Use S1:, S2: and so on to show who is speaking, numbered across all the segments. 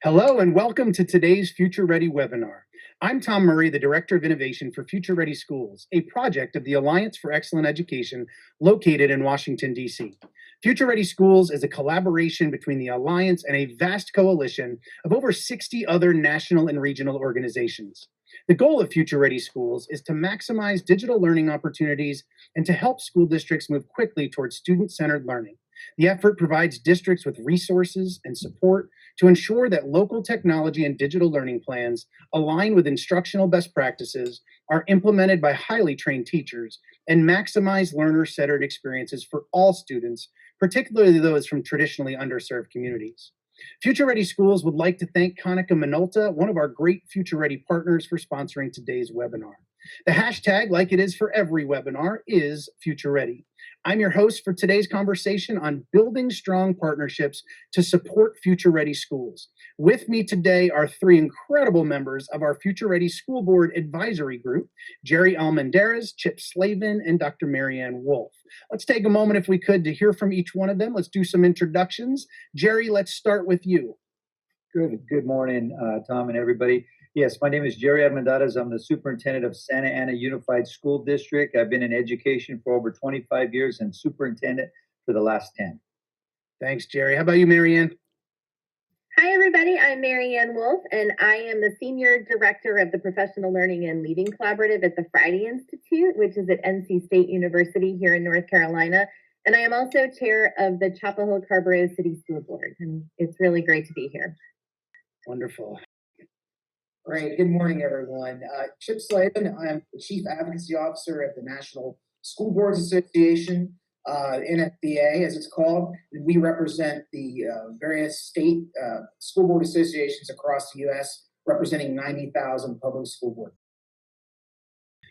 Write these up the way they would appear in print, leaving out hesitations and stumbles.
S1: Hello and welcome to today's Future Ready webinar. I'm Tom Murray, the Director of Innovation for Future Ready Schools, a project of the Alliance for Excellent Education located in Washington, D.C. Future Ready Schools is a collaboration between the Alliance and a vast coalition of over 60 other national and regional organizations. The goal of Future Ready Schools is to maximize digital learning opportunities and to help school districts move quickly towards student-centered learning. The effort provides districts with resources and support to ensure that local technology and digital learning plans align with instructional best practices, are implemented by highly trained teachers, and maximize learner-centered experiences for all students, particularly those from traditionally underserved communities. Future Ready Schools would like to thank Konica Minolta, one of our great Future Ready partners, for sponsoring today's webinar. The hashtag, like it is for every webinar, is Future Ready. I'm your host for today's conversation on building strong partnerships to support Future Ready Schools. With me today are three incredible members of our Future Ready School Board Advisory Group, Jerry Almendarez, Chip Slavin, and Dr. Ann Woolf. Let's take a moment, if we could, to hear from each one of them. Let's do some introductions. Jerry, let's start with you.
S2: Good morning, Tom and everybody. Yes, my name is Jerry Almendarez. I'm the superintendent of Santa Ana Unified School District. I've been in education for over 25 years and superintendent for the last 10.
S1: Thanks, Jerry. How about you, Ann?
S3: Hi, everybody. I'm Ann Woolf, and I am the Senior Director of the Professional Learning and Leading Collaborative at the Friday Institute, which is at NC State University here in North Carolina. And I am also chair of the Chapel Hill Carrboro City School Board, and it's really great to be here.
S1: Wonderful.
S4: Great. Good morning, everyone. Chip Slavin, I'm the Chief Advocacy Officer at the National School Boards Association, NFBA, as it's called. We represent the various state school board associations across the U.S., representing 90,000 public school boards.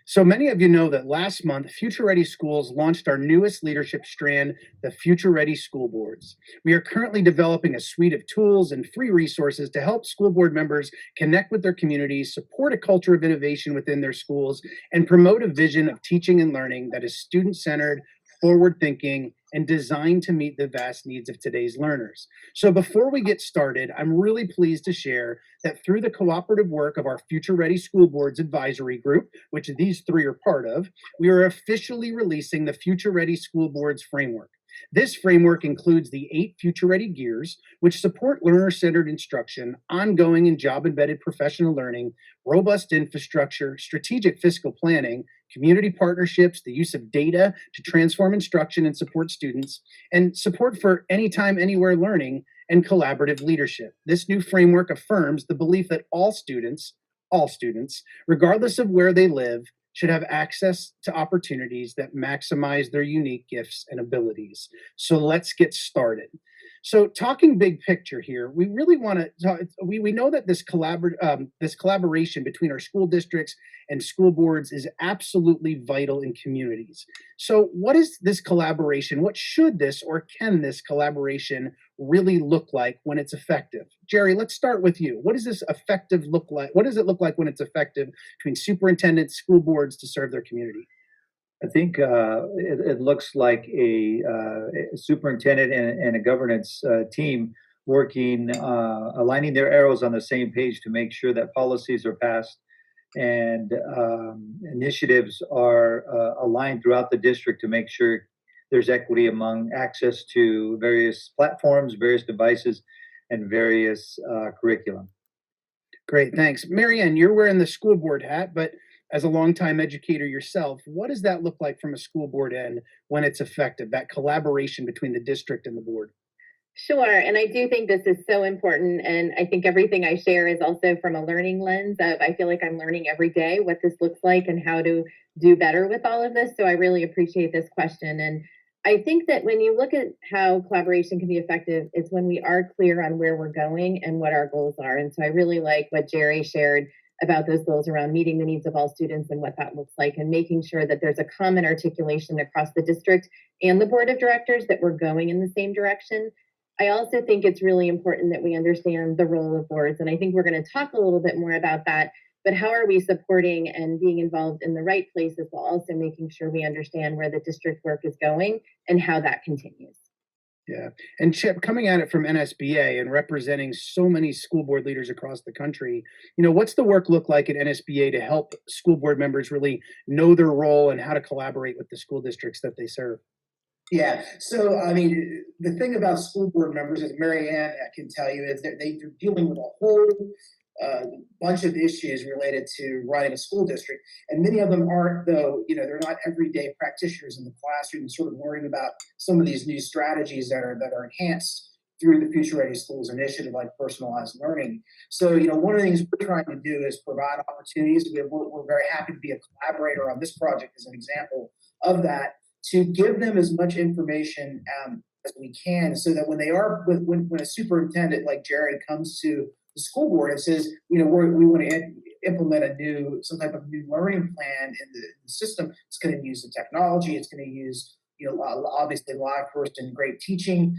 S1: So many of you know that last month, Future Ready Schools launched our newest leadership strand, the Future Ready School Boards. We are currently developing a suite of tools and free resources to help school board members connect with their communities, support a culture of innovation within their schools, and promote a vision of teaching and learning that is student-centered, forward-thinking, and designed to meet the vast needs of today's learners. So before we get started, I'm really pleased to share that through the cooperative work of our Future Ready School Boards Advisory Group, which these three are part of, we are officially releasing the Future Ready School Boards Framework. This framework includes the 8 Future Ready gears, which support learner-centered instruction, ongoing and job-embedded professional learning, robust infrastructure, strategic fiscal planning, community partnerships, the use of data to transform instruction and support students, and support for anytime, anywhere learning, and collaborative leadership. This new framework affirms the belief that all students, regardless of where they live, should have access to opportunities that maximize their unique gifts and abilities. So let's get started. So talking big picture here, we really want to talk, we know that this collaboration between our school districts and school boards is absolutely vital in communities. So what is this collaboration? What should this or can this collaboration really look like when it's effective? Jerry, let's start with you. What does this effective look like? What does it look like when it's effective between superintendents, school boards to serve their community?
S2: I think it looks like a superintendent and a governance team working, aligning their arrows on the same page to make sure that policies are passed and initiatives are aligned throughout the district to make sure there's equity among access to various platforms, various devices, and various curriculum.
S1: Great, thanks. Ann, you're wearing the school board hat, but as a longtime educator yourself, what does that look like from a school board end when it's effective, that collaboration between the district and the board?
S3: Sure, and I do think this is so important, and I think everything I share is also from a learning lens of I feel like I'm learning every day what this looks like and how to do better with all of this, so I really appreciate this question. And I think that when you look at how collaboration can be effective, it's when we are clear on where we're going and what our goals are. And so I really like what Jerry shared about those goals around meeting the needs of all students and what that looks like, and making sure that there's a common articulation across the district and the board of directors that we're going in the same direction. I also think it's really important that we understand the role of boards, and I think we're going to talk a little bit more about that, but how are we supporting and being involved in the right places while also making sure we understand where the district work is going and how that continues?
S1: Yeah. And Chip, coming at it from NSBA and representing so many school board leaders across the country, what's the work look like at NSBA to help school board members really know their role and how to collaborate with the school districts that they serve?
S4: Yeah. So, I mean, the thing about school board members, as Mary Ann can tell you, is that they're dealing with a whole uh, bunch of issues related to running a school district. And many of them aren't, though, they're not everyday practitioners in the classroom, sort of learning about some of these new strategies that are enhanced through the Future Ready Schools initiative, like personalized learning. So, one of the things we're trying to do is provide opportunities. We're very happy to be a collaborator on this project as an example of that, to give them as much information as we can, so that when a superintendent like Jerry comes to the school board and says, we want to implement some type of new learning plan in the system, it's going to use the technology, it's going to use obviously live first and great teaching,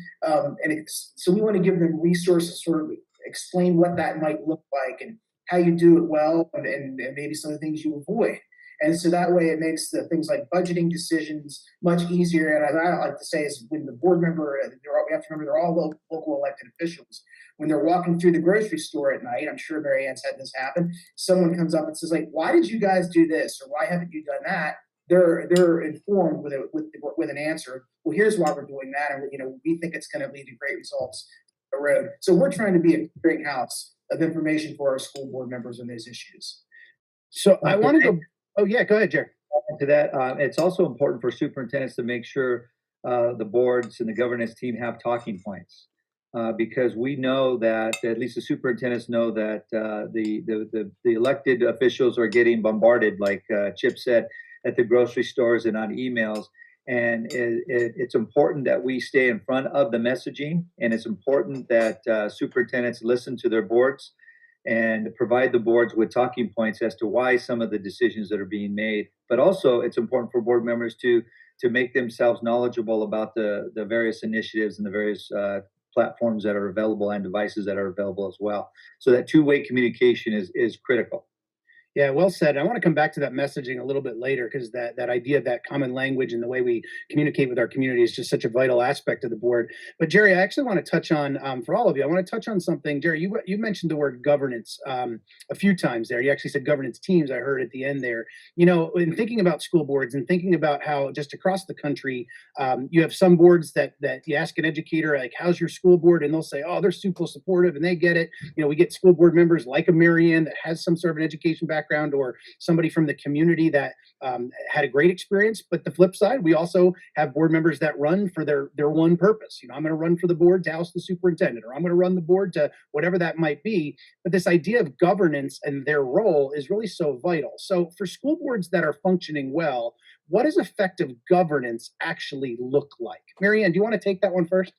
S4: so we want to give them resources, sort of explain what that might look like and how you do it well, and maybe some of the things you avoid. And so that way it makes the things like budgeting decisions much easier. And as I like to say, is when the board member, we have to remember they're all local elected officials. When they're walking through the grocery store at night, I'm sure Mary Ann's had this happen. Someone comes up and says, like, why did you guys do this? Or why haven't you done that? They're informed with an answer. Well, here's why we're doing that. And we think it's going to lead to great results down the road. So we're trying to be a clearinghouse of information for our school board members on these issues.
S1: So I want to go. Oh, yeah, go ahead, Jerry.
S2: To that, it's also important for superintendents to make sure the boards and the governance team have talking points, because we know that, at least the superintendents know, that the elected officials are getting bombarded, like Chip said, at the grocery stores and on emails. And it's important that we stay in front of the messaging, and it's important that superintendents listen to their boards and provide the boards with talking points as to why some of the decisions that are being made. But also, it's important for board members to make themselves knowledgeable about the various initiatives and the various platforms that are available and devices that are available as well. So that two-way communication is critical.
S1: Yeah, well said. I want to come back to that messaging a little bit later, because that idea of that common language and the way we communicate with our community is just such a vital aspect of the board. But Jerry, I actually want to touch on, for all of you, I want to touch on something. Jerry, you mentioned the word governance a few times there. You actually said governance teams, I heard at the end there. In thinking about school boards and thinking about how just across the country, you have some boards that you ask an educator, like, how's your school board? And they'll say, oh, they're super supportive and they get it. We get school board members like a Mary Ann that has some sort of an education background, or somebody from the community that had a great experience. But the flip side, we also have board members that run for their one purpose. I'm going to run for the board to oust the superintendent, or I'm going to run the board to whatever that might be. But this idea of governance and their role is really so vital. So for school boards that are functioning well, what does effective governance actually look like? Mary Ann, do you want to take that one first?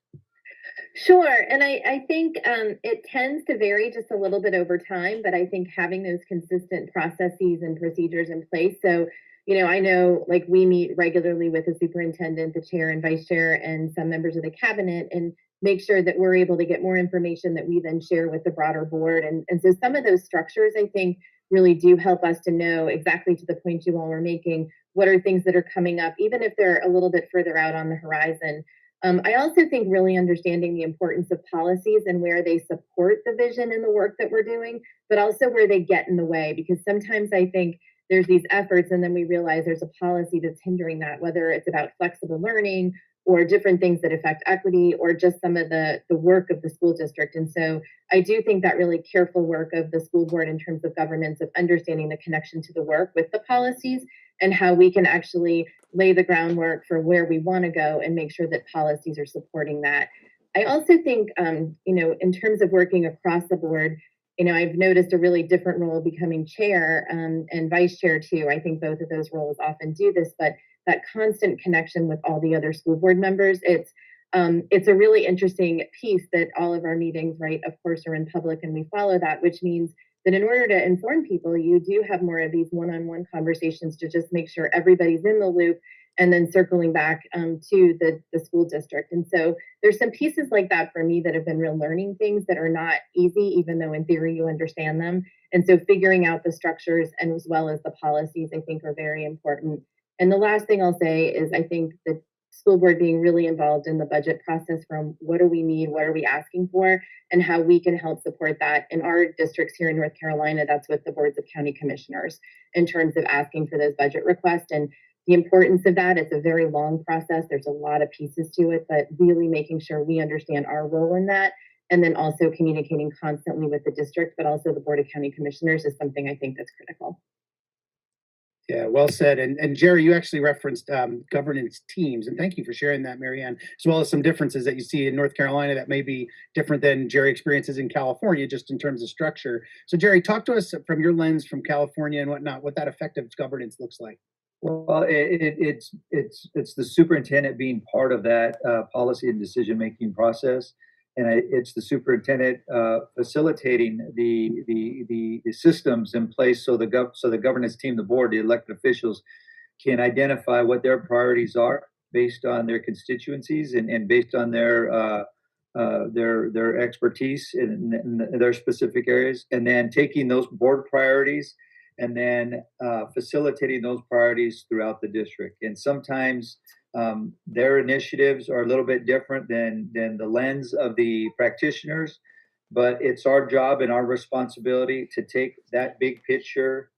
S3: Sure. And I think it tends to vary just a little bit over time, but I think having those consistent processes and procedures in place. So, I know, like, we meet regularly with the superintendent, the chair and vice chair, and some members of the cabinet, and make sure that we're able to get more information that we then share with the broader board. And so some of those structures, I think, really do help us to know, exactly to the point you all were making, what are things that are coming up, even if they're a little bit further out on the horizon. I also think really understanding the importance of policies and where they support the vision and the work that we're doing, but also where they get in the way, because sometimes I think there's these efforts and then we realize there's a policy that's hindering that, whether it's about flexible learning or different things that affect equity, or just some of the work of the school district. And so I do think that really careful work of the school board in terms of governance, of understanding the connection to the work with the policies, and how we can actually lay the groundwork for where we want to go and make sure that policies are supporting that. I also think, in terms of working across the board, I've noticed a really different role becoming chair and vice chair too. I think both of those roles often do this, but that constant connection with all the other school board members, it's a really interesting piece that all of our meetings, right, of course, are in public, and we follow that, which means that in order to inform people, you do have more of these one-on-one conversations to just make sure everybody's in the loop, and then circling back to the school district. And so there's some pieces like that for me that have been real learning things that are not easy, even though in theory you understand them. And so figuring out the structures and as well as the policies, I think, are very important. And the last thing I'll say is, I think that school board being really involved in the budget process from what do we need, what are we asking for, and how we can help support that. In our districts here in North Carolina, that's with the boards of county commissioners in terms of asking for those budget requests. And the importance of that, it's a very long process. There's a lot of pieces to it, but really making sure we understand our role in that. And then also communicating constantly with the district, but also the Board of County Commissioners is something I think that's critical.
S1: Yeah, well said. And Jerry, you actually referenced governance teams, and thank you for sharing that, Marianne, as well as some differences that you see in North Carolina that may be different than Jerry experiences in California, just in terms of structure. So, Jerry, talk to us from your lens from California and whatnot, what that effective governance looks like.
S2: Well, it's the superintendent being part of that policy and decision-making process. And it's the superintendent facilitating the systems in place so the governance team, the board, the elected officials can identify what their priorities are based on their constituencies and based on their expertise in their specific areas, and then taking those board priorities and then facilitating those priorities throughout the district. And sometimes their initiatives are a little bit different than the lens of the practitioners, but it's our job and our responsibility to take that big picture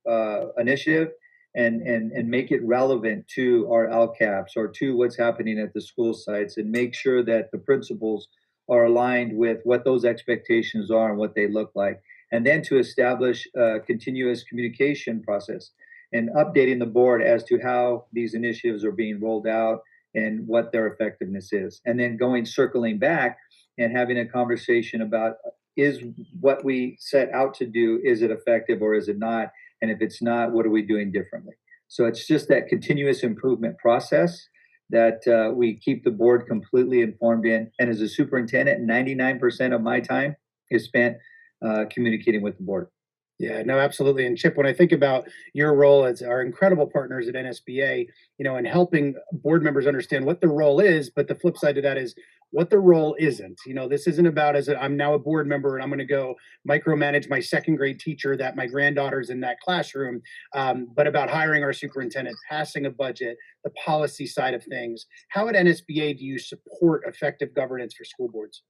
S2: initiative and make it relevant to our LCAPs or to what's happening at the school sites, and make sure that the principals are aligned with what those expectations are and what they look like. And then to establish a continuous communication process and updating the board as to how these initiatives are being rolled out and what their effectiveness is. And then circling back and having a conversation about, is what we set out to do, is it effective or is it not? And if it's not, what are we doing differently? So it's just that continuous improvement process that we keep the board completely informed in. And as a superintendent, 99% of my time is spent communicating with the board.
S1: Yeah, no, absolutely. And Chip, when I think about your role as our incredible partners at NSBA, and helping board members understand what the role is, but the flip side to that is what the role isn't. This isn't about I'm now a board member and I'm going to go micromanage my second grade teacher that my granddaughter's in that classroom, but about hiring our superintendent, passing a budget, the policy side of things. How at NSBA do you support effective governance for school boards?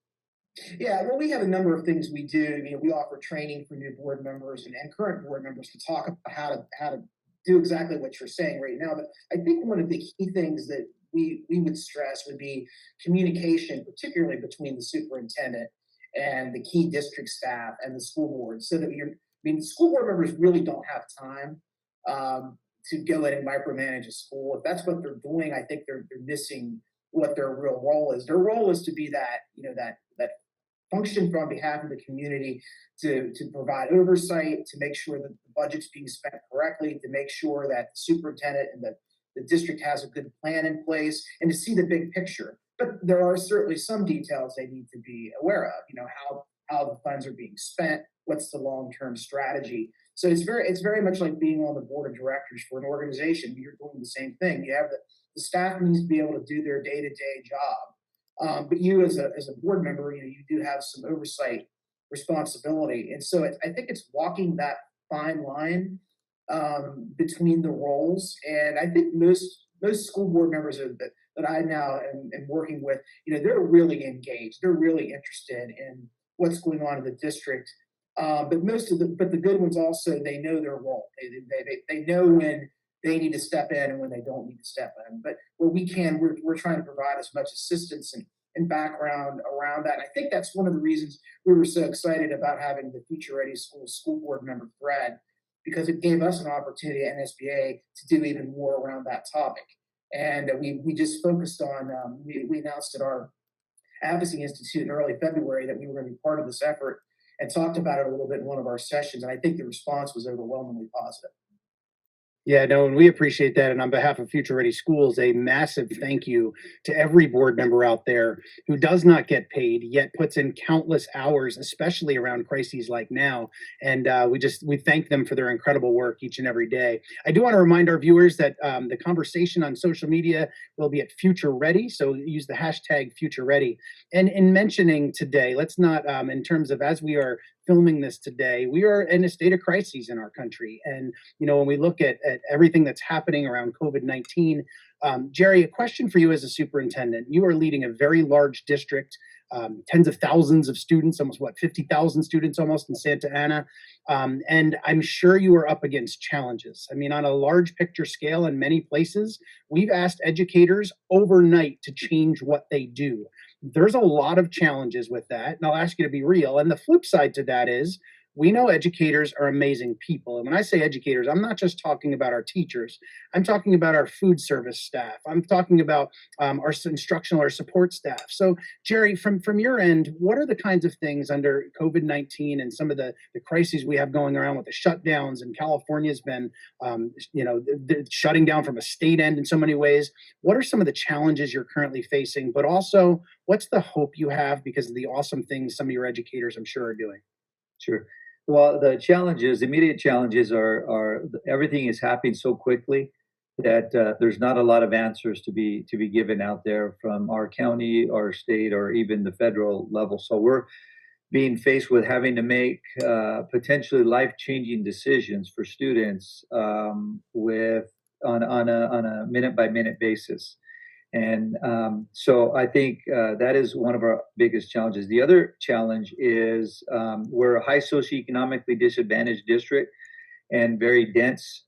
S4: Yeah, well, we have a number of things we do. We offer training for new board members and current board members to talk about how to do exactly what you're saying right now. But I think one of the key things that we would stress would be communication, particularly between the superintendent and the key district staff and the school board, so that school board members really don't have time to go in and micromanage a school. If that's what they're doing, I think they're missing what their real role is. Their role is to be that function on behalf of the community, to provide oversight, to make sure that the budget's being spent correctly, to make sure that the superintendent and the district has a good plan in place, and to see the big picture. But there are certainly some details they need to be aware of, how the funds are being spent, what's the long-term strategy. So it's very much like being on the board of directors for an organization. You're doing the same thing. You have the staff needs to be able to do their day-to-day job. But you as a board member, you do have some oversight responsibility. And so I think it's walking that fine line between the roles. And I think most school board members that I now am working with, they're really engaged. They're really interested in what's going on in the district. But the good ones also, they know their role. They know when they need to step in and when they don't need to step in. But where we can, we're trying to provide as much assistance and background around that. And I think that's one of the reasons we were so excited about having the Future Ready Schools school board member thread, because it gave us an opportunity at NSBA to do even more around that topic. And we just focused on, we announced at our Advocacy Institute in early February that we were going to be part of this effort, and talked about it a little bit in one of our sessions. And I think the response was overwhelmingly positive.
S1: Yeah, no, and we appreciate that. And on behalf of Future Ready Schools, a massive thank you to every board member out there who does not get paid, yet puts in countless hours, especially around crises like now. And we thank them for their incredible work each and every day. I do want to remind our viewers that the conversation on social media will be at Future Ready. So use the hashtag Future Ready. And in mentioning today, let's not, in terms of as we are filming this today, we are in a state of crises in our country. And, when we look at everything that's happening around COVID-19, Jerry, a question for you as a superintendent. You are leading a very large district, tens of thousands of students, almost 50,000 students almost in Santa Ana. And I'm sure you are up against challenges. I mean, on a large picture scale in many places, we've asked educators overnight to change what they do. There's a lot of challenges with that. And I'll ask you to be real. And the flip side to that is we know educators are amazing people. And when I say educators, I'm not just talking about our teachers. I'm talking about our food service staff. I'm talking about our instructional or support staff. So, Jerry, from your end, what are the kinds of things under COVID-19 and some of the crises we have going around with the shutdowns? And California's been, shutting down from a state end in so many ways. What are some of the challenges you're currently facing? But also, what's the hope you have because of the awesome things some of your educators, I'm sure, are doing?
S2: Sure. Well, the challenges, immediate challenges are everything is happening so quickly that there's not a lot of answers to be given out there from our county, our state, or even the federal level. So we're being faced with having to make potentially life-changing decisions for students with on a minute by minute basis. And so I think that is one of our biggest challenges. The other challenge is we're a high socioeconomically disadvantaged district and very dense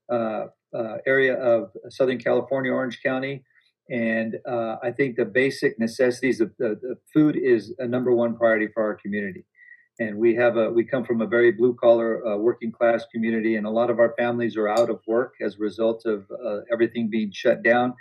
S2: area of Southern California, Orange County. And I think the basic necessities of the food is a number one priority for our community. And we come from a very blue collar working class community, and a lot of our families are out of work as a result of everything being shut down.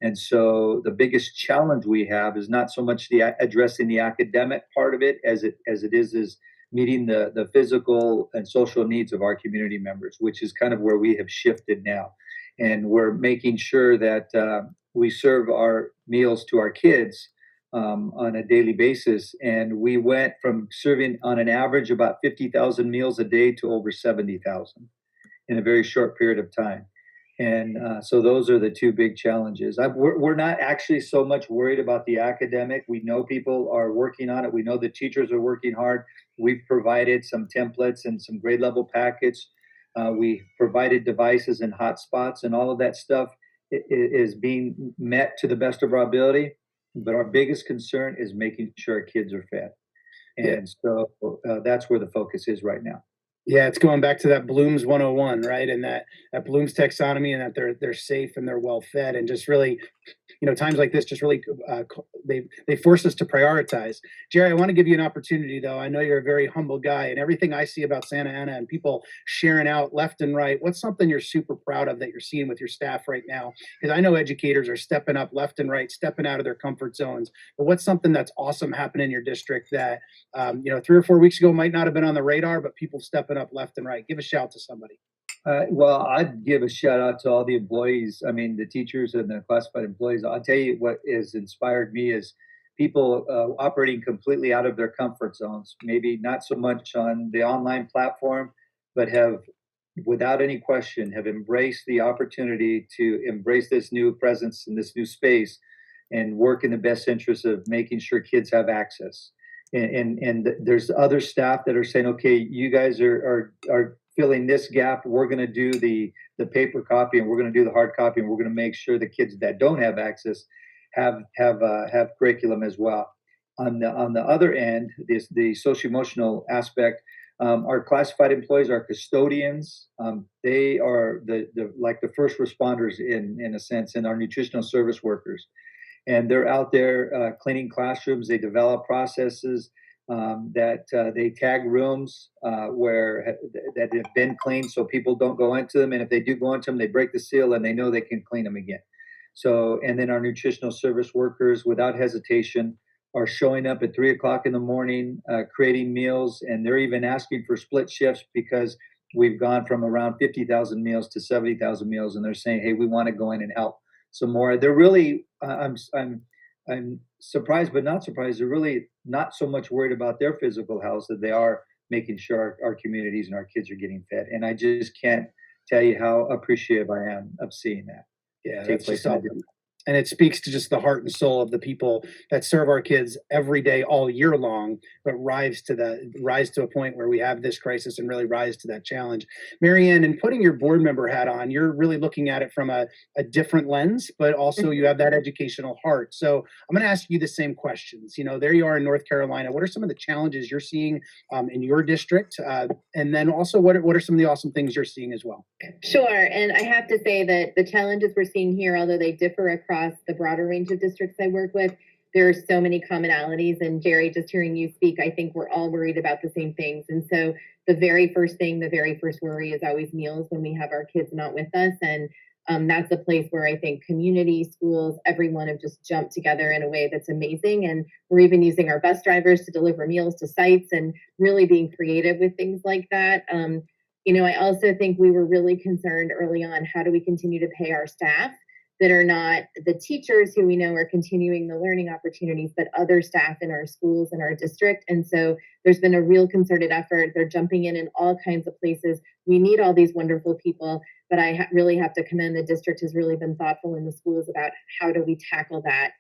S2: And so the biggest challenge we have is not so much addressing the academic part of it as it is meeting the physical and social needs of our community members, which is kind of where we have shifted now. And we're making sure that we serve our meals to our kids on a daily basis. And we went from serving on an average about 50,000 meals a day to over 70,000 in a very short period of time. And so those are the two big challenges. We're not actually so much worried about the academic. We know people are working on it. We know the teachers are working hard. We've provided some templates and some grade level packets. We provided devices and hotspots, and all of that stuff is being met to the best of our ability. But our biggest concern is making sure our kids are fed. And so that's where the focus is right now.
S1: Yeah, it's going back to that Bloom's 101, right? And that Bloom's taxonomy, and that they're safe and they're well fed, and just really, times like this just really they force us to prioritize. Jerry, I want to give you an opportunity, though. I know you're a very humble guy, and everything I see about Santa Ana and people sharing out left and right, what's something you're super proud of that you're seeing with your staff right now? Because I know educators are stepping up left and right, stepping out of their comfort zones. But what's something that's awesome happening in your district that 3 or 4 weeks ago might not have been on the radar, but people stepping up left and right? Give a shout to somebody.
S2: Well, I'd give a shout out to all the employees. I mean, the teachers and the classified employees. I'll tell you what has inspired me is people operating completely out of their comfort zones. Maybe not so much on the online platform, but have, without any question, have embraced the opportunity to embrace this new presence in this new space and work in the best interest of making sure kids have access. And there's other staff that are saying, okay, you guys are filling this gap. We're going to do the paper copy, and we're going to do the hard copy, and we're going to make sure the kids that don't have access have curriculum as well. On the other end, the social emotional aspect. Our classified employees, our custodians, they are the first responders in a sense, and our nutritional service workers. And they're out there cleaning classrooms. They develop processes that they tag rooms that have been cleaned so people don't go into them. And if they do go into them, they break the seal and they know they can clean them again. So, and then our nutritional service workers, without hesitation, are showing up at 3 o'clock in the morning, creating meals. And they're even asking for split shifts because we've gone from around 50,000 meals to 70,000 meals. And they're saying, hey, we want to go in and help some more. They're really, I'm surprised, but not surprised. They're really not so much worried about their physical health that they are making sure our communities and our kids are getting fed. And I just can't tell you how appreciative I am of seeing that.
S1: Yeah, that's just awesome. And it speaks to just the heart and soul of the people that serve our kids every day, all year long, but rise to a point where we have this crisis and really rise to that challenge. Mary Ann, in putting your board member hat on, you're really looking at it from a different lens, but also you have that educational heart. So I'm going to ask you the same questions. There you are in North Carolina. What are some of the challenges you're seeing in your district? And then also, what are some of the awesome things you're seeing as well?
S3: Sure. And I have to say that the challenges we're seeing here, although they differ across the broader range of districts I work with, there are so many commonalities. And Jerry, just hearing you speak, I think we're all worried about the same things. And so the very first worry is always meals when we have our kids not with us. And that's a place where I think community, schools, everyone have just jumped together in a way that's amazing. And we're even using our bus drivers to deliver meals to sites and really being creative with things like that. I also think we were really concerned early on, how do we continue to pay our staff that are not the teachers who we know are continuing the learning opportunities, but other staff in our schools and our district. And so there's been a real concerted effort. They're jumping in all kinds of places. We need all these wonderful people, but I really have to commend the district has really been thoughtful in the schools about how do we tackle that.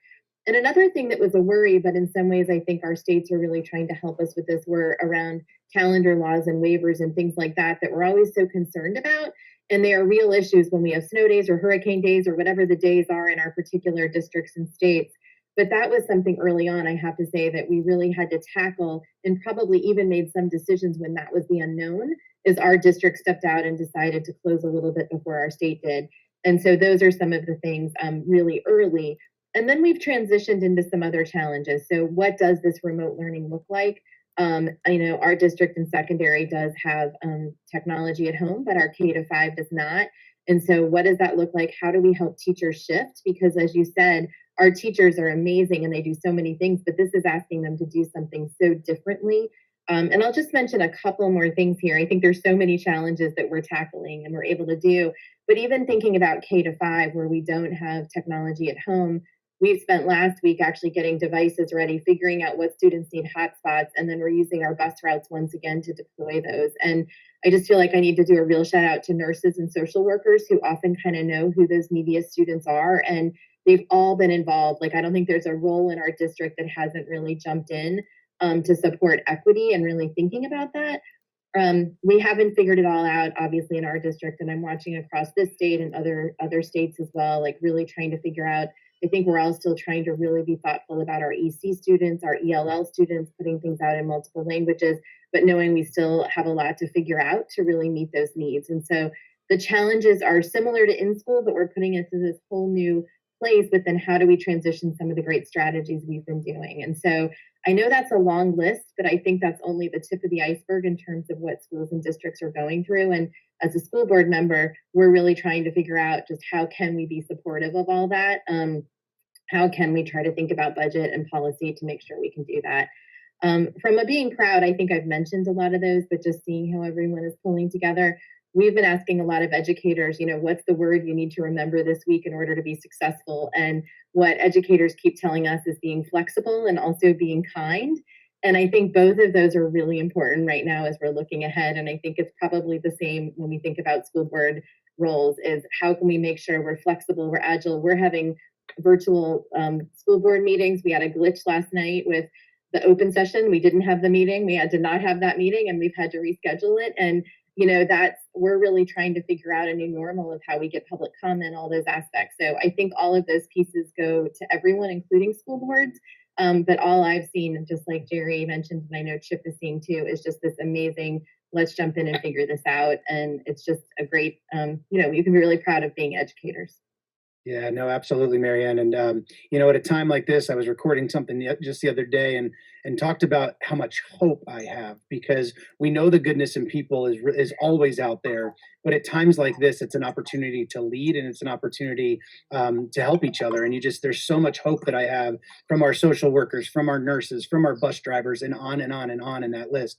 S3: And another thing that was a worry, but in some ways I think our states are really trying to help us with this, were around calendar laws and waivers and things like that we're always so concerned about. And they are real issues when we have snow days or hurricane days or whatever the days are in our particular districts and states. But that was something early on, I have to say, that we really had to tackle, and probably even made some decisions when that was the unknown, is our district stepped out and decided to close a little bit before our state did. And so those are some of the things really early. And then we've transitioned into some other challenges. So what does this remote learning look like? Our district in secondary does have technology at home, but our K-5 does not. And so what does that look like? How do we help teachers shift? Because as you said, our teachers are amazing and they do so many things, but this is asking them to do something so differently. And I'll just mention a couple more things here. I think there's so many challenges that we're tackling and we're able to do, but even thinking about K-5, where we don't have technology at home, we've spent last week actually getting devices ready, figuring out what students need hotspots, and then we're using our bus routes once again to deploy those. And I just feel like I need to do a real shout out to nurses and social workers who often kind of know who those neediest students are. And they've all been involved. Like, I don't think there's a role in our district that hasn't really jumped in to support equity and really thinking about that. We haven't figured it all out, obviously, in our district, and I'm watching across this state and other states as well, like really trying to figure out. I think we're all still trying to really be thoughtful about our EC students, our ELL students, putting things out in multiple languages, but knowing we still have a lot to figure out to really meet those needs. And so the challenges are similar to in school, but we're putting it to this whole new place. But then how do we transition some of the great strategies we've been doing? And so I know that's a long list, but I think that's only the tip of the iceberg in terms of what schools and districts are going through. And as a school board member, we're really trying to figure out just how can we be supportive of all that? How can we try to think about budget and policy to make sure we can do that? From a being proud, I think I've mentioned a lot of those, but just seeing how everyone is pulling together. We've been asking a lot of educators, what's the word you need to remember this week in order to be successful? And what educators keep telling us is being flexible and also being kind. And I think both of those are really important right now as we're looking ahead. And I think it's probably the same when we think about school board roles, is how can we make sure we're flexible, we're agile, we're having virtual school board meetings. We had a glitch last night with the open session. We didn't have the meeting. We had to not have that meeting, and we've had to reschedule it. And we're really trying to figure out a new normal of how we get public comment, all those aspects. So I think all of those pieces go to everyone, including school boards. But all I've seen, just like Jerry mentioned, and I know Chip is seeing too, is just this amazing, let's jump in and figure this out. And it's just a great, you can be really proud of being educators.
S1: Yeah, no, absolutely, Mary Ann. And, at a time like this, I was recording something just the other day and talked about how much hope I have, because we know the goodness in people is always out there. But at times like this, it's an opportunity to lead, and it's an opportunity to help each other. And there's so much hope that I have from our social workers, from our nurses, from our bus drivers, and on and on and on in that list.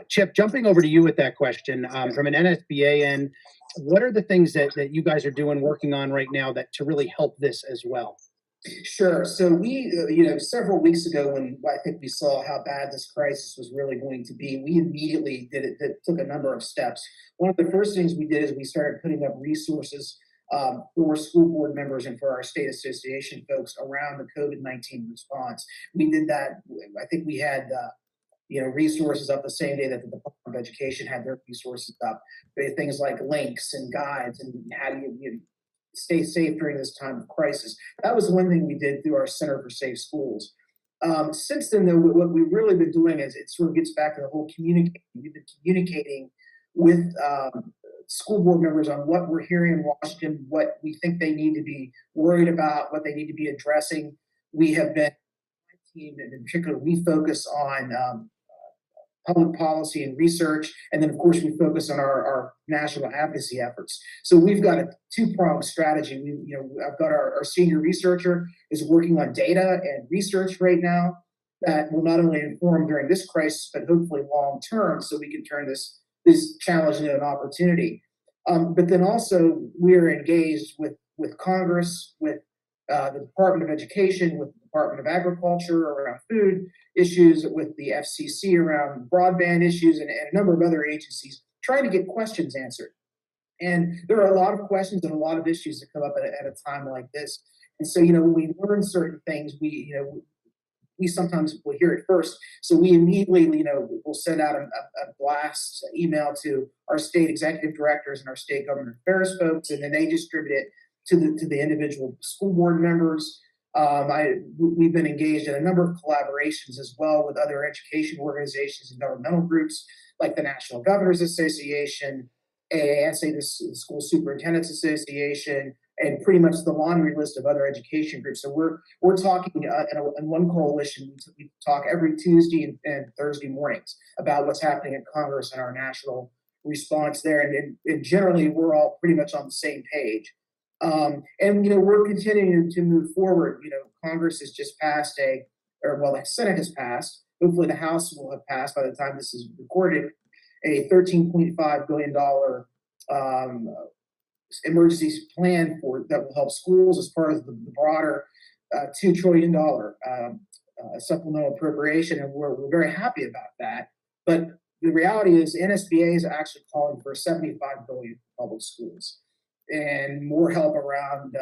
S1: Chip, jumping over to you with that question, from an NSBA end, what are the things that you guys are doing, working on right now to really help this as well?
S4: Sure. So we, several weeks ago, when I think we saw how bad this crisis was really going to be, we immediately took a number of steps. One of the first things we did is we started putting up resources for school board members and for our state association folks around the COVID-19 response. We did that. I think we had resources up the same day that the Department of Education had their resources up. Things like links and guides and how do you stay safe during this time of crisis. That was one thing we did through our Center for Safe Schools. Since then, though, what we've really been doing is it sort of gets back to the whole communicating. We've been communicating with school board members on what we're hearing in Washington, what we think they need to be worried about, what they need to be addressing. We have been, my team in particular, we focus on public policy and research, and then of course we focus on our national advocacy efforts. So we've got a two-pronged strategy. I've got our senior researcher is working on data and research right now that will not only inform during this crisis, but hopefully long term, so we can turn this challenge into an opportunity. But then also we are engaged with Congress, with the Department of Education, with the Department of Agriculture around food issues, with the FCC around broadband issues, and a number of other agencies trying to get questions answered. And there are a lot of questions and a lot of issues that come up at a time like this. And so, when we learn certain things, we sometimes will hear it first. So we immediately, we'll send out a blast email to our state executive directors and our state government affairs folks, and then they distribute it to the individual school board members. We've been engaged in a number of collaborations as well with other education organizations and governmental groups like the National Governors Association, AASA, the School Superintendents Association, and pretty much the laundry list of other education groups. So we're talking in one coalition. We talk every Tuesday and Thursday mornings about what's happening in Congress and our national response there. And generally, we're all pretty much on the same page. And we're continuing to move forward. Congress has just passed the Senate has passed. Hopefully, the House will have passed by the time this is recorded. A $13.5 billion emergency plan that will help schools as part of the broader $2 trillion supplemental appropriation, and we're very happy about that. But the reality is, NSBA is actually calling for $75 billion for public schools and more help around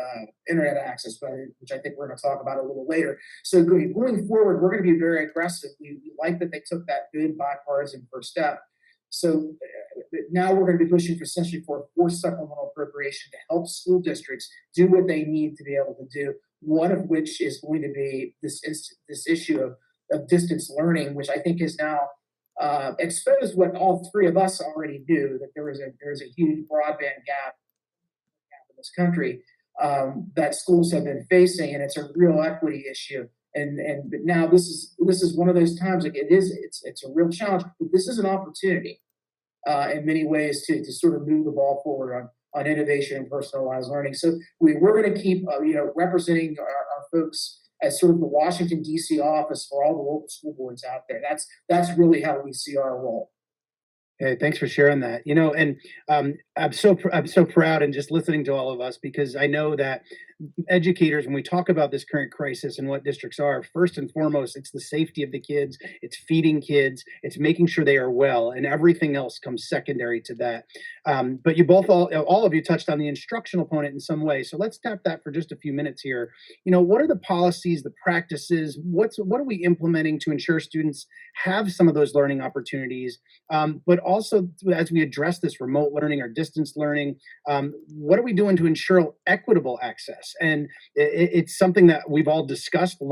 S4: internet access, which I think we're going to talk about a little later. So going forward, we're going to be very aggressive. We like that they took that good bipartisan first step. So now we're going to be pushing essentially for a fourth supplemental appropriation to help school districts do what they need to be able to do. One of which is going to be this issue of distance learning, which I think is now exposed what all three of us already knew, that there is a huge broadband gap in this country that schools have been facing, and it's a real equity issue. But now this is one of those times, like it's a real challenge, but this is an opportunity in many ways to sort of move the ball forward on innovation and personalized learning. So we're going to keep representing our folks as sort of the Washington D.C. office for all the local school boards out there. That's really how we see our role.
S1: Hey, thanks for sharing that. And I'm so proud and just listening to all of us, because I know that educators, when we talk about this current crisis and what districts are, first and foremost, it's the safety of the kids, it's feeding kids, it's making sure they are well, and everything else comes secondary to that. But you both, all of you touched on the instructional component in some way. So let's tap that for just a few minutes here. What are the policies, the practices? What are we implementing to ensure students have some of those learning opportunities? But also, as we address this remote learning or distance learning, what are we doing to ensure equitable access? And it's something that we've all discussed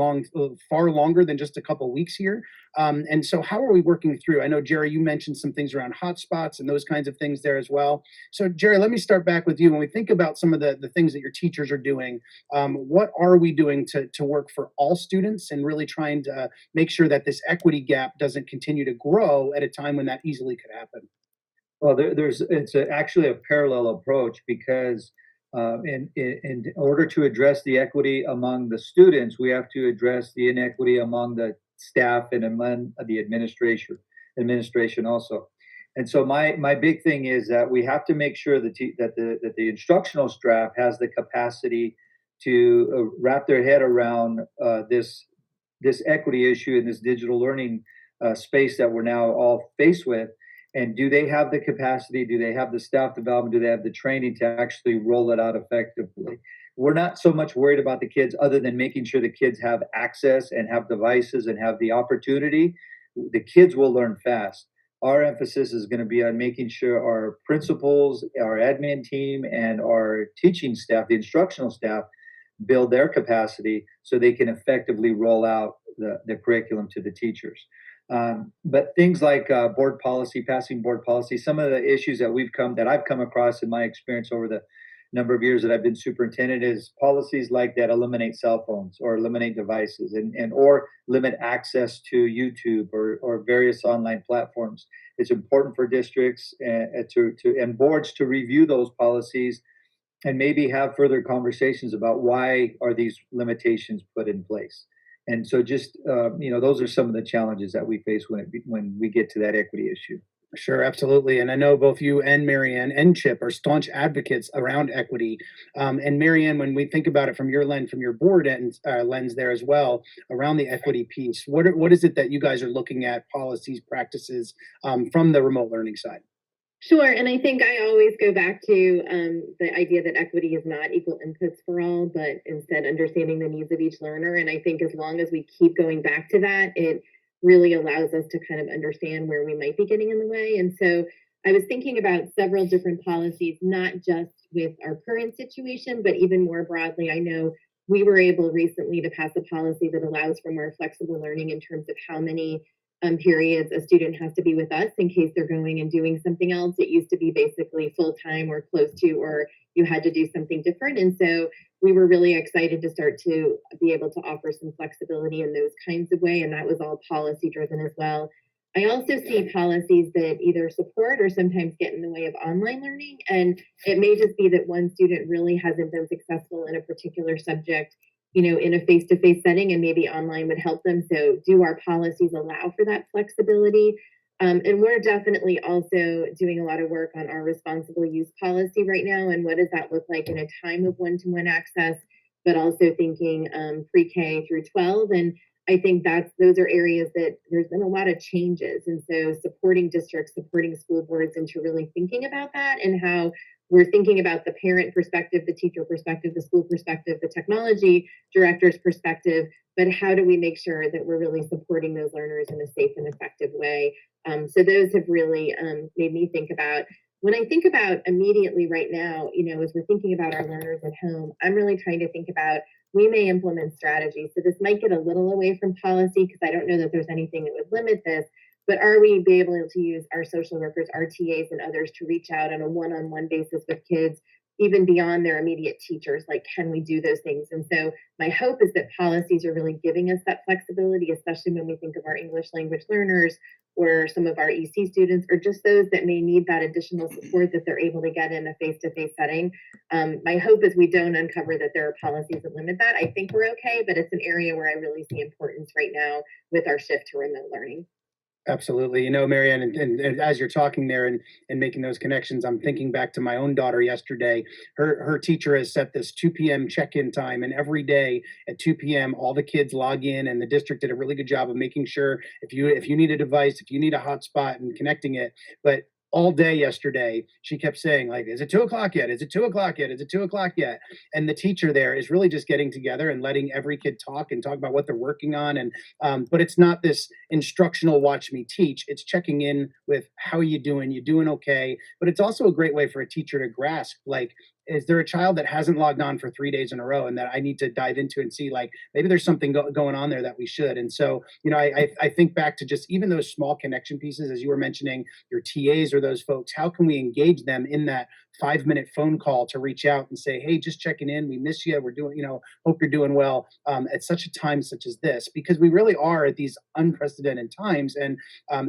S1: far longer than just a couple of weeks here. And so how are we working through? I know, Jerry, you mentioned some things around hotspots and those kinds of things there as well. So, Jerry, let me start back with you. When we think about some of the things that your teachers are doing, what are we doing to work for all students and really trying to make sure that this equity gap doesn't continue to grow at a time when that easily could happen?
S2: Well, it's actually a parallel approach, because in order to address the equity among the students, we have to address the inequity among the staff and among the administration also. And so my big thing is that we have to make sure that the instructional staff has the capacity to wrap their head around this equity issue in this digital learning space that we're now all faced with. And do they have the capacity? Do they have the staff development? Do they have the training to actually roll it out effectively? We're not so much worried about the kids other than making sure the kids have access and have devices and have the opportunity. The kids will learn fast. Our emphasis is going to be on making sure our principals, our admin team, and our teaching staff, the instructional staff, build their capacity so they can effectively roll out the curriculum to the teachers. But things like board policy, passing board policy, some of the issues that I've come across in my experience over the number of years that I've been superintendent is policies like that eliminate cell phones or eliminate devices and or limit access to YouTube or various online platforms. It's important for districts and boards to review those policies and maybe have further conversations about why are these limitations put in place. And so just those are some of the challenges that we face when we get to that equity issue.
S1: Sure, absolutely. And I know both you and Marianne and Chip are staunch advocates around equity. And Marianne, when we think about it from your lens, from your board lens there as well, around the equity piece, what is it that you guys are looking at, policies, practices from the remote learning side?
S3: Sure. And I think I always go back to the idea that equity is not equal inputs for all, but instead understanding the needs of each learner. And I think as long as we keep going back to that, it really allows us to kind of understand where we might be getting in the way. And so I was thinking about several different policies, not just with our current situation, but even more broadly. I know we were able recently to pass a policy that allows for more flexible learning in terms of how many periods a student has to be with us in case they're going and doing something else. It used to be basically full time or close to, or you had to do something different. And so we were really excited to start to be able to offer some flexibility in those kinds of way. And that was all policy driven as well. I also see policies that either support or sometimes get in the way of online learning. And it may just be that one student really hasn't been successful in a particular subject, in a face-to-face setting, and maybe online would help them. So do our policies allow for that flexibility? And we're definitely also doing a lot of work on our responsible use policy right now. And what does that look like in a time of one-to-one access, but also thinking pre-K through 12. And I think those are areas that there's been a lot of changes. And so supporting districts, supporting school boards into really thinking about that and how we're thinking about the parent perspective, the teacher perspective, the school perspective, the technology director's perspective, but how do we make sure that we're really supporting those learners in a safe and effective way? So those have really made me think about, when I think about immediately right now, as we're thinking about our learners at home, I'm really trying to think about, we may implement strategies. So this might get a little away from policy because I don't know that there's anything that would limit this, but are we be able to use our social workers, our TAs and others to reach out on a one-on-one basis with kids, even beyond their immediate teachers? Like, can we do those things? And so my hope is that policies are really giving us that flexibility, especially when we think of our English language learners or some of our EC students, or just those that may need that additional support that they're able to get in a face-to-face setting. My hope is we don't uncover that there are policies that limit that. I think we're okay, but it's an area where I really see importance right now with our shift to remote learning.
S1: Absolutely. Marianne, and as you're talking there and making those connections, I'm thinking back to my own daughter yesterday. Her teacher has set this 2 p.m. check-in time, and every day at 2 p.m., all the kids log in, and the district did a really good job of making sure if you need a device, if you need a hotspot and connecting it. But all day yesterday, she kept saying, like, is it 2 o'clock yet? Is it 2 o'clock yet? Is it 2 o'clock yet? And the teacher there is really just getting together and letting every kid talk and talk about what they're working on. And but it's not this instructional watch me teach. It's checking in with, how are you doing? You doing okay? But it's also a great way for a teacher to grasp, like, is there a child that hasn't logged on for 3 days in a row and that I need to dive into and see, like, maybe there's something going on there that we should. And so, I think back to just even those small connection pieces, as you were mentioning, your TAs or those folks, how can we engage them in that 5-minute phone call to reach out and say, hey, just checking in. We miss you. We're doing, hope you're doing well at such a time such as this, because we really are at these unprecedented times. And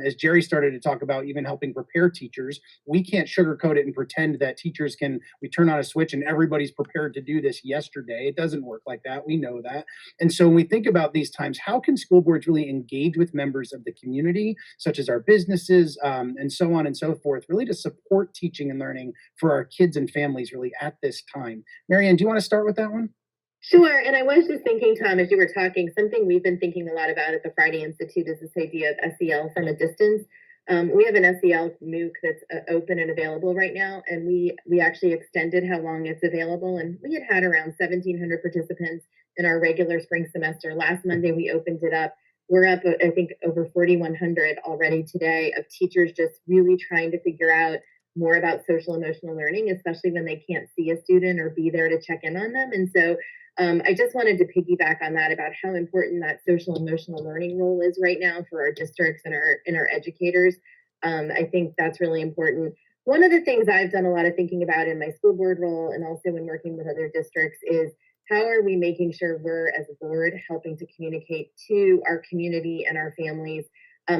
S1: as Jerry started to talk about, even helping prepare teachers, we can't sugarcoat it and pretend that teachers we turn on a switch and everybody's prepared to do this yesterday. It doesn't work like that. We know that. And so when we think about these times, how can school boards really engage with members of the community, such as our businesses and so on and so forth, really to support teaching and learning for our kids and families really at this time? Marianne, do you want to start with that one?
S3: Sure. And I was just thinking, Tom, as you were talking, something we've been thinking a lot about at the Friday Institute is this idea of SEL from a distance. We have an SEL MOOC that's open and available right now, and we actually extended how long it's available, and we had around 1,700 participants in our regular spring semester. Last Monday, we opened it up. We're up, I think, over 4,100 already today of teachers just really trying to figure out more about social emotional learning, especially when they can't see a student or be there to check in on them. And so I just wanted to piggyback on that about how important that social emotional learning role is right now for our districts and our educators. I think that's really important. One of the things I've done a lot of thinking about in my school board role and also when working with other districts is how are we making sure we're, as a board, helping to communicate to our community and our families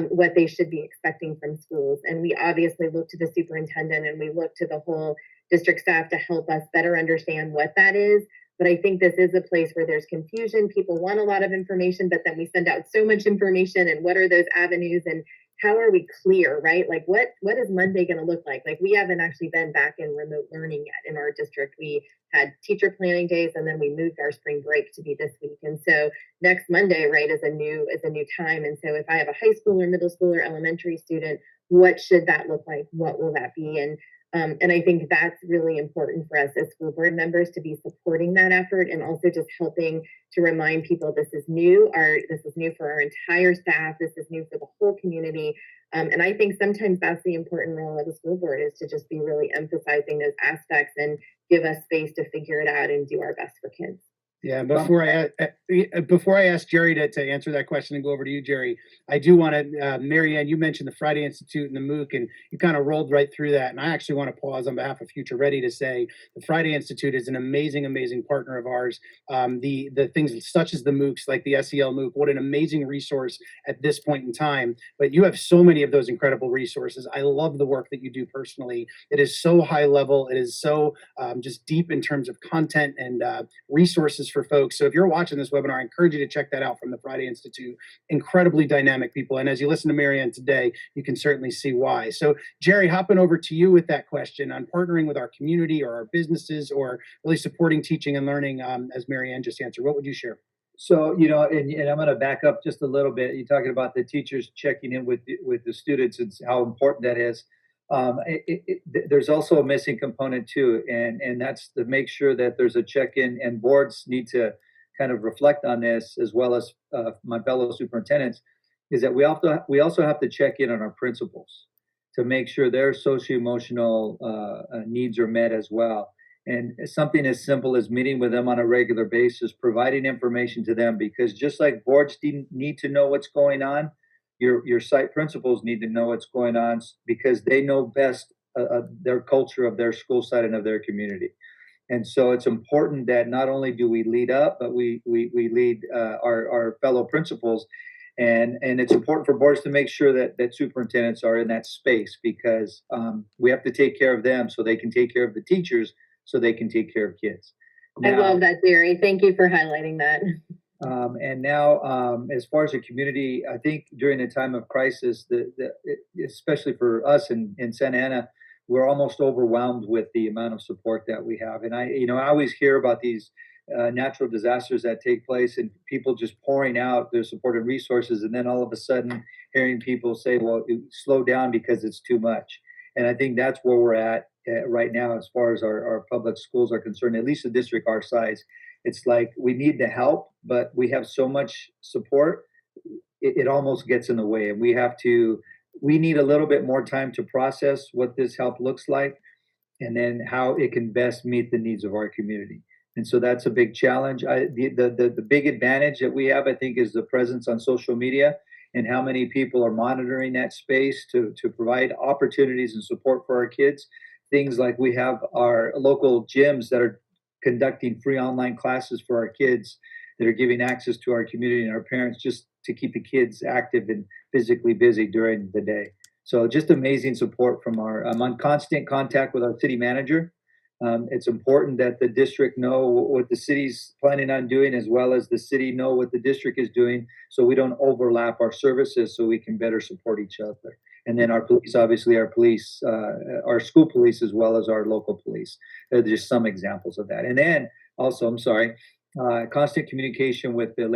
S3: what they should be expecting from schools. And we obviously look to the superintendent and we look to the whole district staff to help us better understand what that is. But I think this is a place where there's confusion. People want a lot of information, but then we send out so much information. And what are those avenues? And how are we clear, right? Like what is Monday going to look like? Like we haven't actually been back in remote learning yet in our district. We had teacher planning days and then we moved our spring break to be this week. And so next Monday, right, is a new time. And so if I have a high school or middle school or elementary student, what should that look like? What will that be? And I think that's really important for us as school board members to be supporting that effort and also just helping to remind people this is new. This is new for our entire staff. This is new for the whole community. And I think sometimes that's the important role of a school board is to just be really emphasizing those aspects and give us space to figure it out and do our best for kids.
S1: Yeah, before I ask Jerry to answer that question and go over to you, Jerry, I do want to, Mary Ann, you mentioned the Friday Institute and the MOOC, and you kind of rolled right through that. And I actually want to pause on behalf of Future Ready to say the Friday Institute is an amazing, amazing partner of ours. The things such as the MOOCs, like the SEL MOOC, what an amazing resource at this point in time. But you have so many of those incredible resources. I love the work that you do personally. It is so high level. It is so just deep in terms of content and resources for folks. So if you're watching this webinar, I encourage you to check that out from the Friday Institute. Incredibly dynamic people. And as you listen to Mary Ann today, you can certainly see why. So Jerry, hopping over to you with that question on partnering with our community or our businesses or really supporting teaching and learning, as Mary Ann just answered, what would you share?
S2: So, and I'm going to back up just a little bit. You're talking about the teachers checking in with the students and how important that is. There's also a missing component too, and that's to make sure that there's a check-in, and boards need to kind of reflect on this as well as my fellow superintendents, is that we also have to check in on our principals to make sure their socio-emotional needs are met as well. And something as simple as meeting with them on a regular basis, providing information to them, because just like boards need to know what's going on, your site principals need to know what's going on because they know best their culture of their school site and of their community. And so it's important that not only do we lead up, but we lead our fellow principals. And it's important for boards to make sure that superintendents are in that space because we have to take care of them so they can take care of the teachers so they can take care of kids.
S3: Now, I love that, Jerry. Thank you for highlighting that.
S2: And now, as far as the community, I think during a time of crisis, especially for us in Santa Ana, we're almost overwhelmed with the amount of support that we have. And I always hear about these natural disasters that take place and people just pouring out their support and resources. And then all of a sudden hearing people say, well, slow down because it's too much. And I think that's where we're at right now, as far as our public schools are concerned, at least a district our size. It's like we need the help, but we have so much support, it almost gets in the way. And we need a little bit more time to process what this help looks like and then how it can best meet the needs of our community. And so that's a big challenge. The big advantage that we have, I think, is the presence on social media and how many people are monitoring that space to provide opportunities and support for our kids. Things like we have our local gyms that are conducting free online classes for our kids that are giving access to our community and our parents just to keep the kids active and physically busy during the day. So just amazing support from I'm on constant contact with our city manager. It's important that the district know what the city's planning on doing, as well as the city know what the district is doing, so we don't overlap our services, so we can better support each other. And then our police, obviously our school police, as well as our local police. They're just some examples of that. And then also, I'm sorry, constant communication with the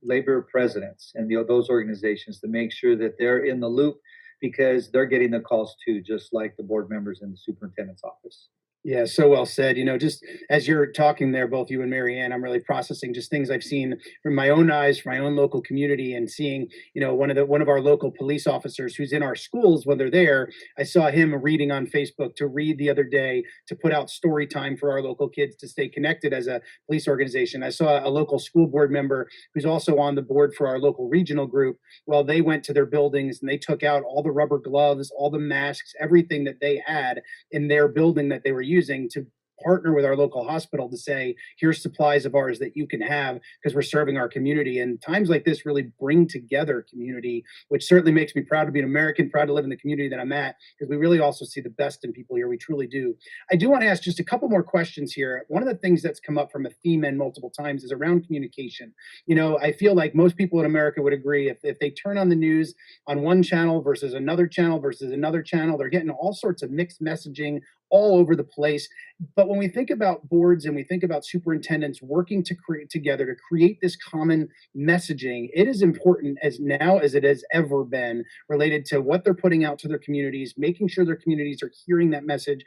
S2: labor presidents and those organizations to make sure that they're in the loop, because they're getting the calls too, just like the board members in the superintendent's office.
S1: Yeah, so well said. Just as you're talking there, both you and Mary Ann, I'm really processing just things I've seen from my own eyes, from my own local community, and seeing, one of our local police officers who's in our schools when they're there. I saw him reading on Facebook to read the other day to put out story time for our local kids to stay connected as a police organization. I saw a local school board member who's also on the board for our local regional group. Well, they went to their buildings and they took out all the rubber gloves, all the masks, everything that they had in their building that they were using to partner with our local hospital to say, here's supplies of ours that you can have because we're serving our community. And times like this really bring together community, which certainly makes me proud to be an American, proud to live in the community that I'm at, because we really also see the best in people here. We truly do. I do want to ask just a couple more questions here. One of the things that's come up from a theme in multiple times is around communication. I feel like most people in America would agree if they turn on the news on one channel versus another channel, they're getting all sorts of mixed messaging all over the place. But when we think about boards and we think about superintendents working to create together to create this common messaging, it is important as now as it has ever been related to what they're putting out to their communities, making sure their communities are hearing that message.